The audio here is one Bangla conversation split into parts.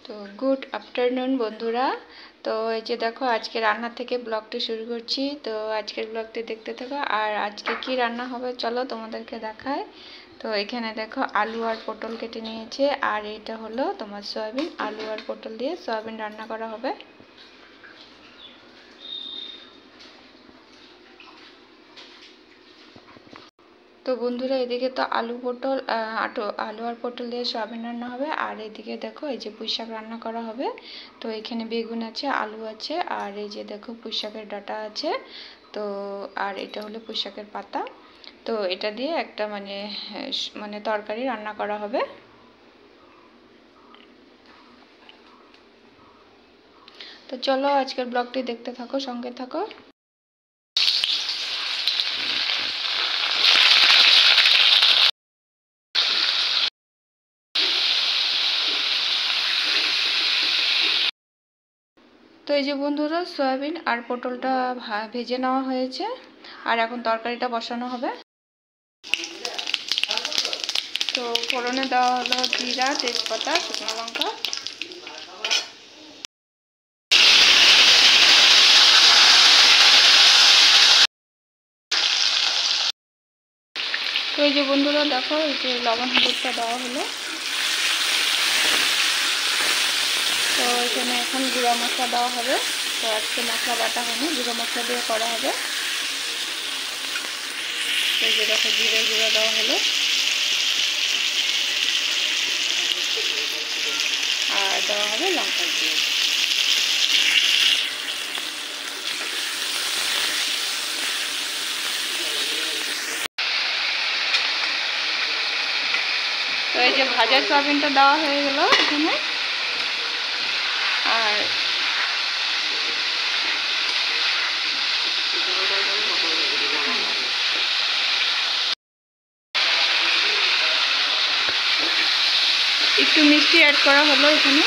তো গুড আফটারনুন বন্ধুরা। তো এই যে দেখো আজকে রান্না থেকে ব্লগটি শুরু করছি। তো আজকের ব্লগটি দেখতে থাকো। আর আজকে কি রান্না হবে চলো তোমাদেরকে দেখায়। তো এখানে দেখো আলু আর পটল কেটে নিয়েছে, আর এটা হলো তোমার সয়াবিন। আলু আর পটল দিয়ে সয়াবিন রান্না করা হবে। তো বন্ধুরা এদিকে তো আলু আর পটল দিয়ে সয়াবিন রান্না হবে, আর এদিকে দেখো এই যে পুঁই শাক রান্না করা হবে। তো এখানে বেগুন আছে, আলু আছে, আর এই যে দেখো পুঁই শাকের ডাঁটা আছে। তো আর এটা হলো পুঁই শাকের পাতা। তো এটা দিয়ে একটা মানে তরকারি রান্না করা হবে। তো চলো আজকের ব্লগটি দেখতে থাকো, সঙ্গে থাকো। তো এই যে বন্ধুরা সয়াবিন আর পটলটা ভেজে নেওয়া হয়েছে, আর এখন তরকারিটা বসানো হবে। তো ফোড়নে দেওয়া হলো জিরা, তেজপাতা, শুকনো লঙ্কা। তো এই যে বন্ধুরা দেখো এই যে লবণ হলুদটা দেওয়া হলো। তো এখানে এখন গুঁড়া মশলা দেওয়া হবে। তো আজকে মশলা বাটা হয়নি, গুঁড়ো মশলা দিয়ে করা হবে। এই যে দেখো জিরে গুঁড়ো দেওয়া হলো, আর দেওয়া হবে লঙ্কা দিয়ে। তো এই যে ভাজা সয়াবিনটা দেওয়া হয়ে গেল এখানে। আর একটু মিষ্টি অ্যাড করা হলো এখানে।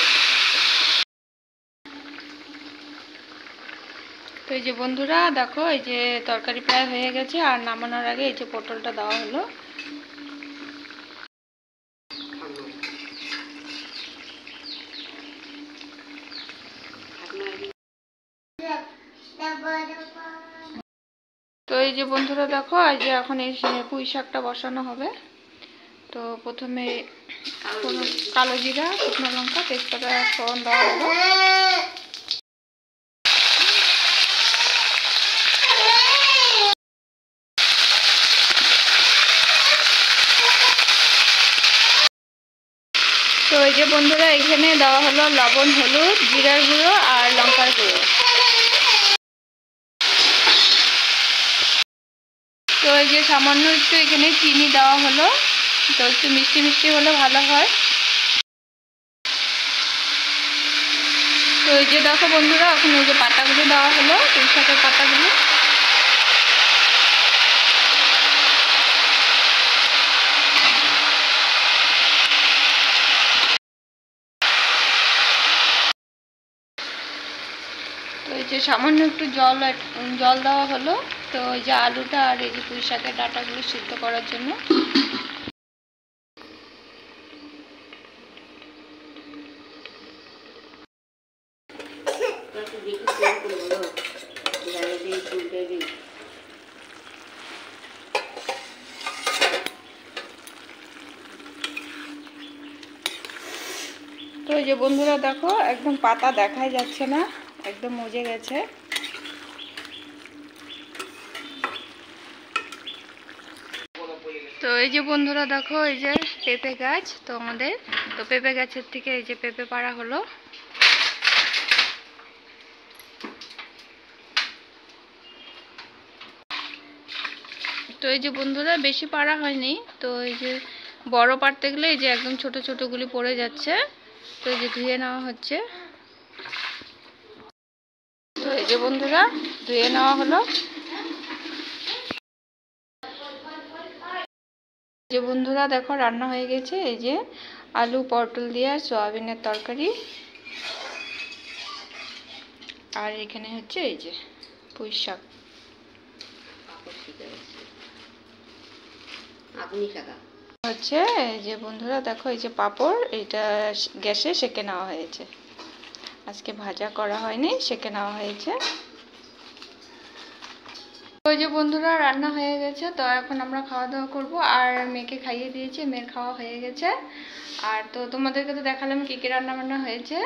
তো এই যে বন্ধুরা দেখো এই যে তরকারি প্রায় হয়ে গেছে, আর নামানোর আগে এই যে পটলটা দেওয়া হলো। তো এই যে বন্ধুরা দেখো এই যে এখন এই পুঁই শাকটা বসানো হবে। তো প্রথমে কালো জিরা, শুকনো লঙ্কা, তেজপাতা, ফোড়ন দেওয়া হলো। তো এই যে বন্ধুরা এখানে দেওয়া হলো লবণ, হলুদ, জিরার গুঁড়ো আর লঙ্কার গুঁড়ো। তো এই যে সামান্য একটু এখানে চিনি দেওয়া হলো। তো একটু মিষ্টি মিষ্টি হলে ভালো হয়। তো এই যে দেখো বন্ধুরা এখন ওই যে পাতাগুলো দেওয়া হলো, পুঁই শাকের পাতাগুলো। তো এই যে সামান্য একটু জল দেওয়া হলো। তো ওই যে আলুটা আর এই যে পুঁই শাকের ডাঁটাগুলো সিদ্ধ করার জন্য। তো এই যে বন্ধুরা দেখো একদম পাতা দেখাই যাচ্ছে না, একদম মজে গেছে। তো এই যে বন্ধুরা দেখো এই যে পেঁপে গাছ তো আমাদের। তো পেঁপে গাছের থেকে এই যে পেঁপে পাড়া হলো। তো এই যে বন্ধুরা বেশি পাড়া হয়নি। তো এই যে বড় পাড়তে গেলে এই যে একদম ছোট ছোটগুলি পড়ে যাচ্ছে। তো এই যে ধুয়ে নেওয়া হচ্ছে। তো এই যে বন্ধুরা ধুয়ে নেওয়া হলো। যে বন্ধুরা দেখো রান্না হয়ে গেছে এই যে আলু পটল দিয়ে সয়াবিনের তরকারি। আর এখানে হচ্ছে এই যে পুঁই শাক। হচ্ছে এই যে বন্ধুরা দেখো, এই যে পাঁপড়, এটা গ্যাসে সেঁকে নেওয়া হয়েছে। আজকে ভাজা করা হয়নি, সেঁকে নেওয়া হয়েছে। ওই যে বন্ধুরা রান্না হয়ে গেছে, তো এখন আমরা খাওয়া দাওয়া করবো। আর মেয়েকে খাইয়ে দিয়েছি, মেয়ের খাওয়া হয়ে গেছে। আর তো তোমাদেরকে তো দেখালাম কী কী রান্না বান্না হয়েছে।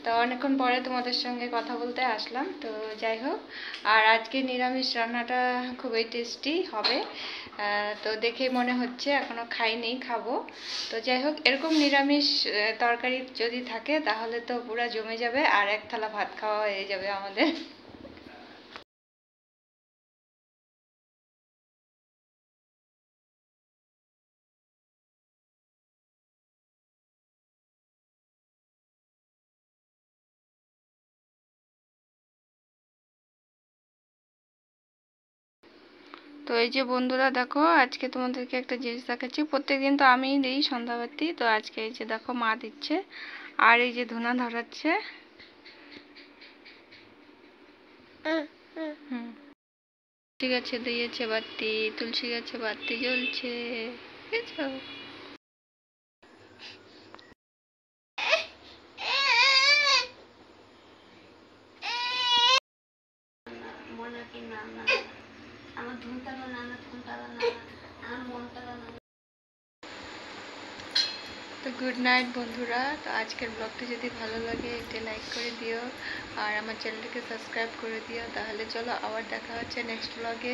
তো অনেকক্ষণ পরে তোমাদের সঙ্গে কথা বলতে আসলাম। তো যাই হোক, আর আজকে নিরামিষ রান্নাটা খুবই টেস্টি হবে। তো দেখেই মনে হচ্ছে, এখনও খাইনি, খাবো। তো যাই হোক, এরকম নিরামিষ তরকারি যদি থাকে তাহলে তো পুরা জমে যাবে, আর এক থালা ভাত খাওয়া হয়ে যাবে আমাদের। তো এই যে বন্ধুরা দেখো, আজকে তোমাদেরকে একটা জিনিস দেখাচ্ছি। প্রত্যেকদিন তো আমিই দিই সন্ধ্যাবাতি, তো আজকে এই যে দেখো মা দিচ্ছে, আর এই যে ধুনা ধরাচ্ছে। হুম, তুলসী গাছে দিয়েছে বাতি, তুলসী গাছে বাতি জ্বলছে, বুঝেছো? তো গুড নাইট বন্ধুরা। তো আজকের ব্লগটি যদি ভালো লাগে একটি লাইক করে দিও, আর আমার চ্যানেলটিকে সাবস্ক্রাইব করে দিও। তাহলে চলো, আবার দেখা হচ্ছে নেক্সট ব্লগে।